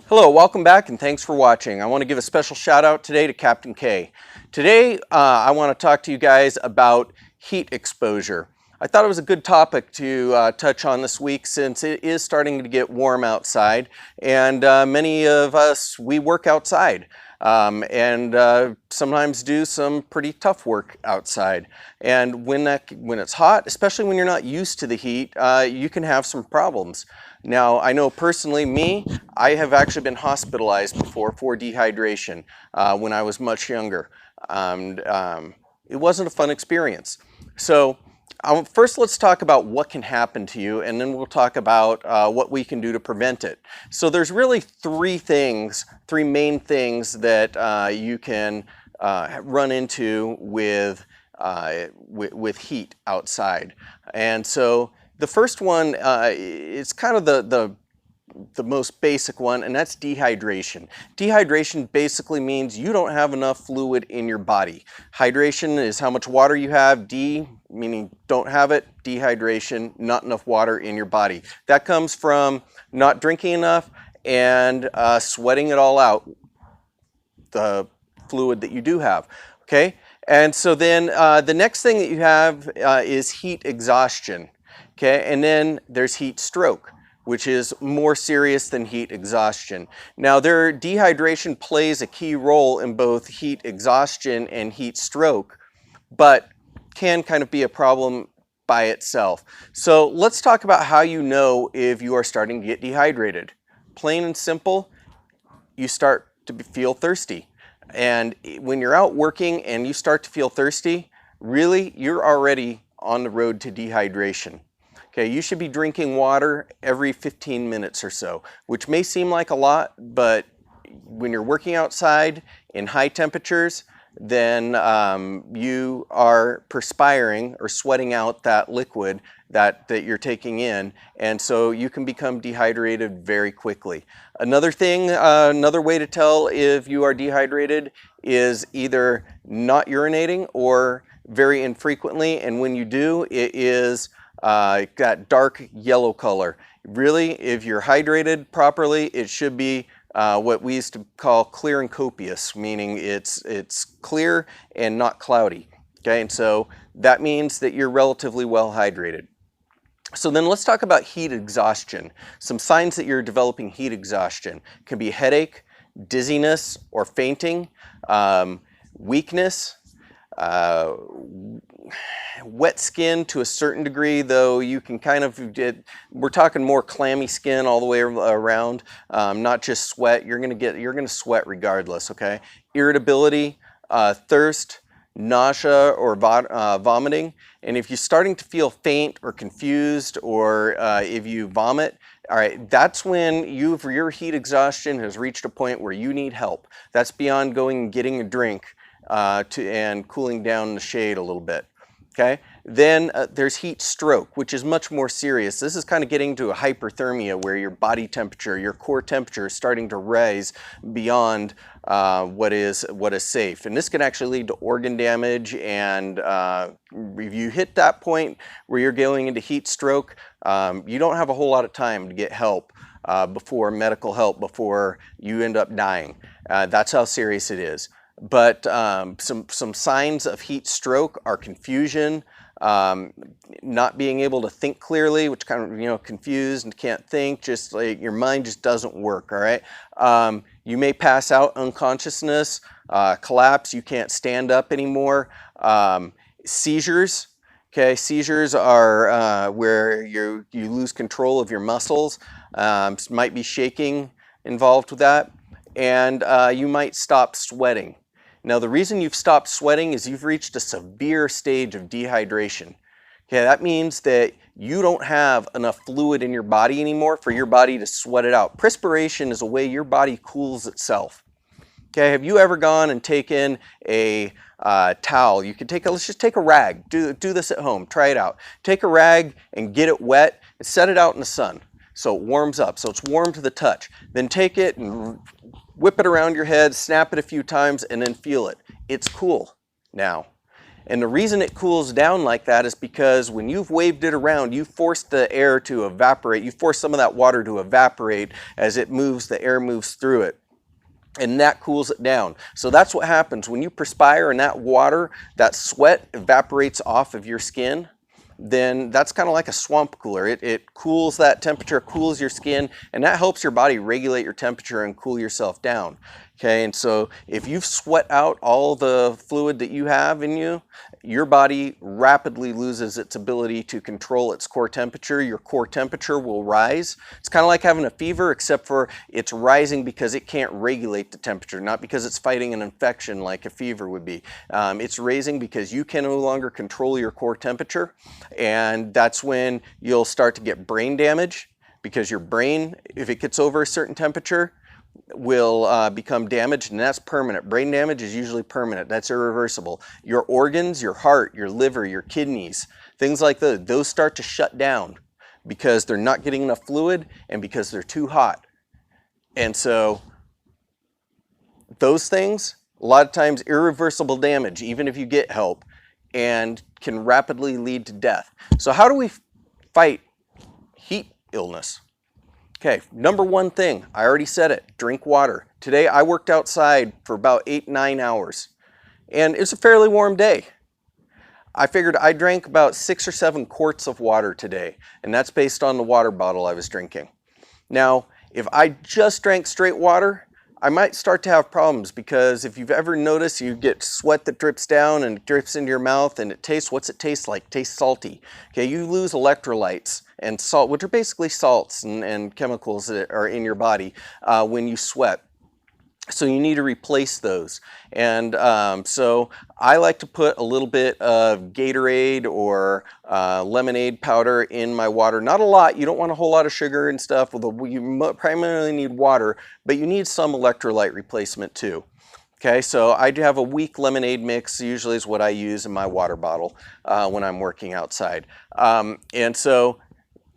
Hello, welcome back and thanks for watching. I want to give a special shout out today to Captain K. Today I want to talk to you guys about heat exposure. I thought it was a good topic to touch on this week since it is starting to get warm outside, and many of us, we work outside. And sometimes do some pretty tough work outside. And when it's hot, especially when you're not used to the heat, you can have some problems. Now, I know personally, I have actually been hospitalized before for dehydration when I was much younger. And it wasn't a fun experience. So first, let's talk about what can happen to you, and then we'll talk about what we can do to prevent it. So there's really three main things that you can run into with heat outside. And so the first one is kind of the most basic one, and that's dehydration. Dehydration basically means you don't have enough fluid in your body. Hydration is how much water you have. D meaning don't have it. Dehydration, not enough water in your body. That comes from not drinking enough and sweating it all out, the fluid that you do have. Okay, and so then the next thing that you have is heat exhaustion. Okay, and then there's heat stroke, which is more serious than heat exhaustion. Now, dehydration plays a key role in both heat exhaustion and heat stroke, but can kind of be a problem by itself. So let's talk about how you know if you are starting to get dehydrated. Plain and simple, you start to feel thirsty. And when you're out working and you start to feel thirsty, really, you're already on the road to dehydration. Okay, you should be drinking water every 15 minutes or so, which may seem like a lot, but when you're working outside in high temperatures, then you are perspiring or sweating out that liquid that you're taking in, and so you can become dehydrated very quickly. Another thing, another way to tell if you are dehydrated is either not urinating or very infrequently, and when you do, it is got dark yellow color. Really, if you're hydrated properly, it should be what we used to call clear and copious, meaning it's clear and not cloudy. Okay, and so that means that you're relatively well hydrated. So then let's talk about heat exhaustion. Some signs that you're developing heat exhaustion can be headache, dizziness or fainting, weakness, wet skin to a certain degree, though you can kind of we're talking more clammy skin all the way around, not just sweat. You're gonna sweat regardless. Okay, irritability, thirst, nausea or vomiting, and if you're starting to feel faint or confused, or if you vomit, all right, that's when your heat exhaustion has reached a point where you need help. That's beyond going and getting a drink and cooling down in the shade a little bit. Okay, then there's heat stroke, which is much more serious. This is kind of getting to a hyperthermia where your body temperature, your core temperature is starting to rise beyond what is safe. And this can actually lead to organ damage, and if you hit that point where you're going into heat stroke, you don't have a whole lot of time to get help medical help before you end up dying. That's how serious it is. But some signs of heat stroke are confusion, not being able to think clearly, which kind of, confused and can't think, just like your mind just doesn't work, all right? You may pass out, unconsciousness, collapse, you can't stand up anymore. Seizures, okay? Seizures are where you lose control of your muscles. Might be shaking involved with that. And you might stop sweating. Now, the reason you've stopped sweating is you've reached a severe stage of dehydration. Okay, that means that you don't have enough fluid in your body anymore for your body to sweat it out. Perspiration is a way your body cools itself. Okay, have you ever gone and taken a towel? You could let's just take a rag. Do this at home. Try it out. Take a rag and get it wet and set it out in the sun so it warms up, so it's warm to the touch. Then take it and whip it around your head, snap it a few times, and then feel it. It's cool now. And the reason it cools down like that is because when you've waved it around, you force the air to evaporate. You force some of that water to evaporate as it moves, the air moves through it. And that cools it down. So that's what happens when you perspire and that water, that sweat evaporates off of your skin. Then that's kind of like a swamp cooler. It cools that temperature, cools your skin, and that helps your body regulate your temperature and cool yourself down. Okay, and so if you've sweat out all the fluid that you have in you, your body rapidly loses its ability to control its core temperature. Your core temperature will rise. It's kind of like having a fever, except for it's rising because it can't regulate the temperature, not because it's fighting an infection like a fever would be. It's raising because you can no longer control your core temperature, and that's when you'll start to get brain damage, because your brain, if it gets over a certain temperature, will become damaged, and that's permanent. Brain damage is usually permanent. That's irreversible. Your organs, your heart, your liver, your kidneys, things like those start to shut down because they're not getting enough fluid and because they're too hot. And so those things, a lot of times irreversible damage, even if you get help, and can rapidly lead to death. So how do we fight heat illness? Okay, number one thing, I already said it, drink water. Today I worked outside for about 8-9 hours, and it's a fairly warm day. I figured I drank about 6 or 7 quarts of water today, and that's based on the water bottle I was drinking. Now, if I just drank straight water, I might start to have problems, because if you've ever noticed, you get sweat that drips down and drips into your mouth, and it tastes, what's it taste like? It tastes salty. Okay, you lose electrolytes and salt, which are basically salts and chemicals that are in your body when you sweat. So you need to replace those. And so I like to put a little bit of Gatorade or lemonade powder in my water. Not a lot. You don't want a whole lot of sugar and stuff. You primarily need water, but you need some electrolyte replacement too. Okay, so I do have a weak lemonade mix, usually is what I use in my water bottle when I'm working outside. And so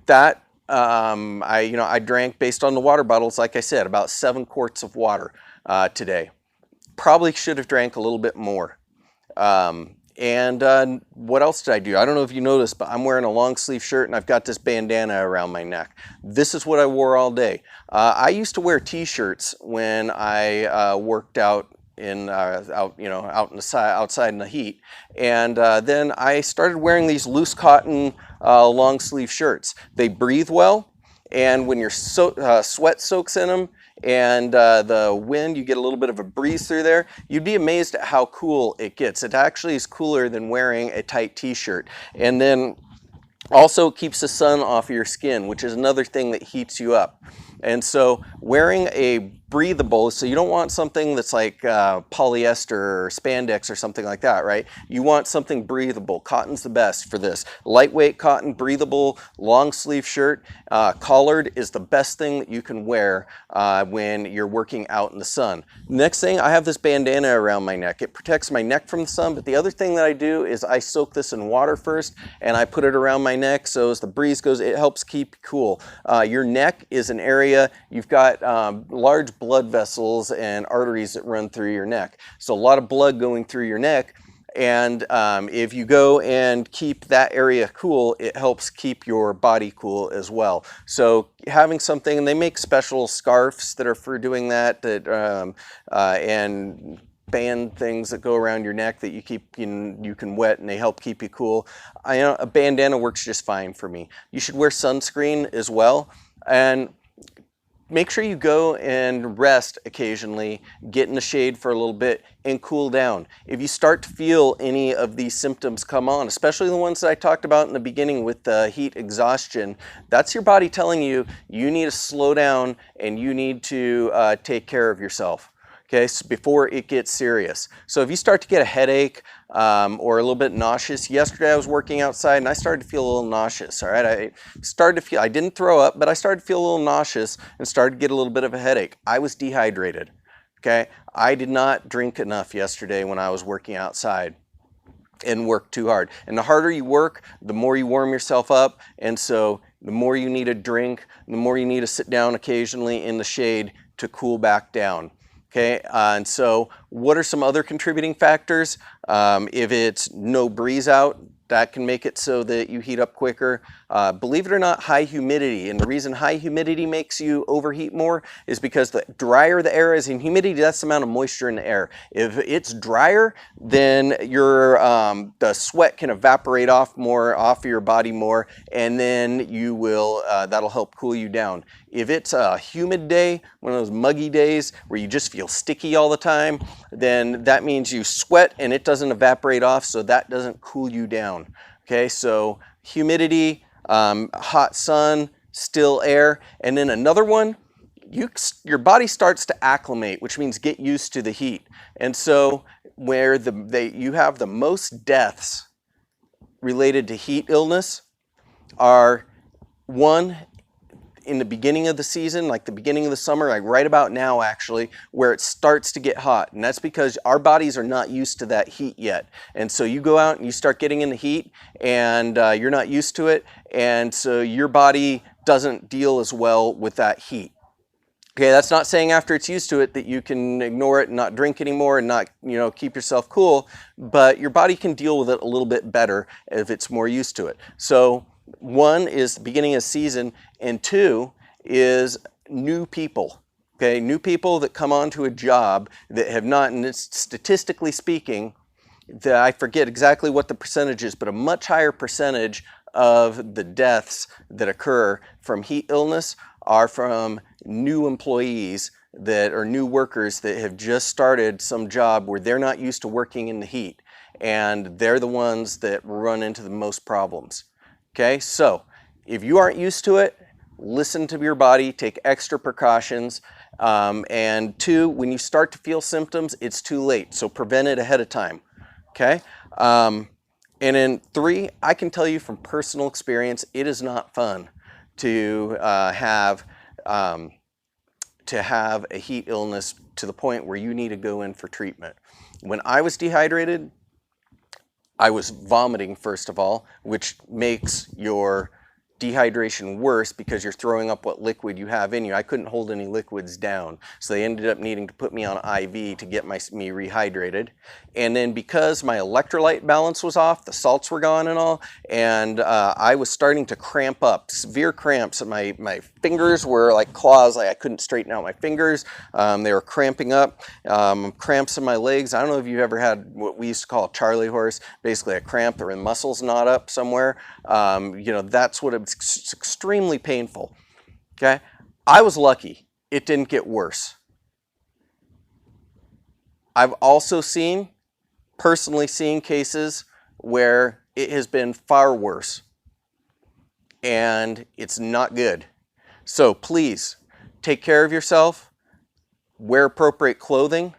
that I drank, based on the water bottles, like I said, about 7 quarts of water today. Probably should have drank a little bit more. What else did I do? I don't know if you noticed, but I'm wearing a long sleeve shirt and I've got this bandana around my neck. This is what I wore all day. I used to wear t-shirts when I worked out outside in the heat, and then I started wearing these loose cotton long sleeve shirts. They breathe well, and when your sweat soaks in them and the wind, you get a little bit of a breeze through there, you'd be amazed at how cool it gets. It actually is cooler than wearing a tight t-shirt. And then also, it keeps the sun off of your skin, which is another thing that heats you up. And so wearing a breathable, so you don't want something that's like polyester or spandex or something like that, right? You want something breathable. Cotton's the best for this. Lightweight cotton, breathable, long sleeve shirt. Collared is the best thing that you can wear when you're working out in the sun. Next thing, I have this bandana around my neck. It protects my neck from the sun, but the other thing that I do is I soak this in water first and I put it around my neck, so as the breeze goes, it helps keep cool. Your neck is an area, you've got large blood vessels and arteries that run through your neck. So a lot of blood going through your neck, and if you go and keep that area cool, it helps keep your body cool as well. So having something, and they make special scarves that are for doing that, and band things that go around your neck that you can wet, and they help keep you cool. A bandana works just fine for me. You should wear sunscreen as well, and make sure you go and rest occasionally, get in the shade for a little bit, and cool down. If you start to feel any of these symptoms come on, especially the ones that I talked about in the beginning with heat exhaustion, that's your body telling you you need to slow down and you need to take care of yourself. Okay, so before it gets serious. So if you start to get a headache or a little bit nauseous, yesterday I was working outside and I started to feel a little nauseous, all right? I didn't throw up, but I started to feel a little nauseous and started to get a little bit of a headache. I was dehydrated, okay? I did not drink enough yesterday when I was working outside and worked too hard. And the harder you work, the more you warm yourself up, and so the more you need to drink, the more you need to sit down occasionally in the shade to cool back down. Okay, and so what are some other contributing factors? If it's no breeze out, that can make it so that you heat up quicker. Believe it or not, high humidity, and the reason high humidity makes you overheat more is because the drier the air is in humidity, that's the amount of moisture in the air. If it's drier, then the sweat can evaporate off of your body more, and then you will, that'll help cool you down. If it's a humid day, one of those muggy days where you just feel sticky all the time, then that means you sweat and it doesn't evaporate off, so that doesn't cool you down. Okay, so humidity, hot sun, still air, and then another one, your body starts to acclimate, which means get used to the heat. And so where you have the most deaths related to heat illness are, one, in the beginning of the season, like the beginning of the summer, like right about now actually, where it starts to get hot. And that's because our bodies are not used to that heat yet. And so you go out and you start getting in the heat and you're not used to it. And so your body doesn't deal as well with that heat. Okay, that's not saying after it's used to it that you can ignore it and not drink anymore and not, keep yourself cool, but your body can deal with it a little bit better if it's more used to it. So one is the beginning of season, and two is new people. Okay, new people that come onto a job that have not, and it's statistically speaking, I forget exactly what the percentage is, but a much higher percentage of the deaths that occur from heat illness are from new employees that are new workers that have just started some job where they're not used to working in the heat, and they're the ones that run into the most problems. Okay, so if you aren't used to it, listen to your body, take extra precautions, and two, when you start to feel symptoms, it's too late, so prevent it ahead of time. Okay, and then three, I can tell you from personal experience, it is not fun to have a heat illness to the point where you need to go in for treatment. When I was dehydrated, I was vomiting first of all, which makes your dehydration worse because you're throwing up what liquid you have in you. I couldn't hold any liquids down, so they ended up needing to put me on IV to get me rehydrated. And then because my electrolyte balance was off, the salts were gone and all, and I was starting to cramp up, severe cramps. My fingers were like claws, like I couldn't straighten out my fingers. They were cramping up, cramps in my legs. I don't know if you've ever had what we used to call a Charlie horse, basically a cramp or a muscle's knot up somewhere. That's what it's extremely painful. Okay, I was lucky; it didn't get worse. I've also personally seen cases where it has been far worse, and it's not good. So please take care of yourself. Wear appropriate clothing.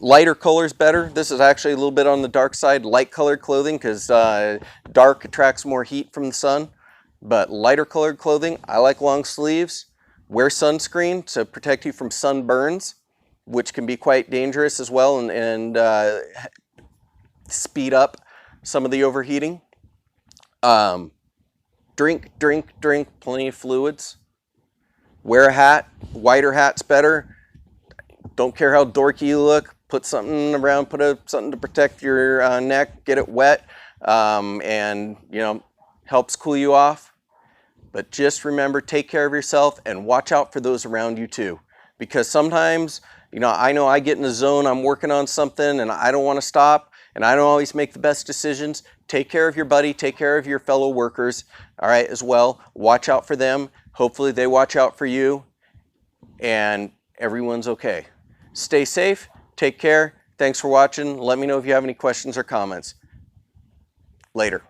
Lighter colors better. This is actually a little bit on the dark side. Light colored clothing, because dark attracts more heat from the sun. But lighter colored clothing, I like long sleeves. Wear sunscreen to protect you from sunburns, which can be quite dangerous as well and speed up some of the overheating. Drink plenty of fluids. Wear a hat. Wider hat's better. Don't care how dorky you look. Put something around, something to protect your neck, get it wet, and helps cool you off. But just remember, take care of yourself and watch out for those around you too. Because sometimes, I know I get in the zone, I'm working on something and I don't want to stop, and I don't always make the best decisions. Take care of your buddy, take care of your fellow workers, all right, as well. Watch out for them. Hopefully they watch out for you, and everyone's okay. Stay safe. Take care. Thanks for watching. Let me know if you have any questions or comments. Later.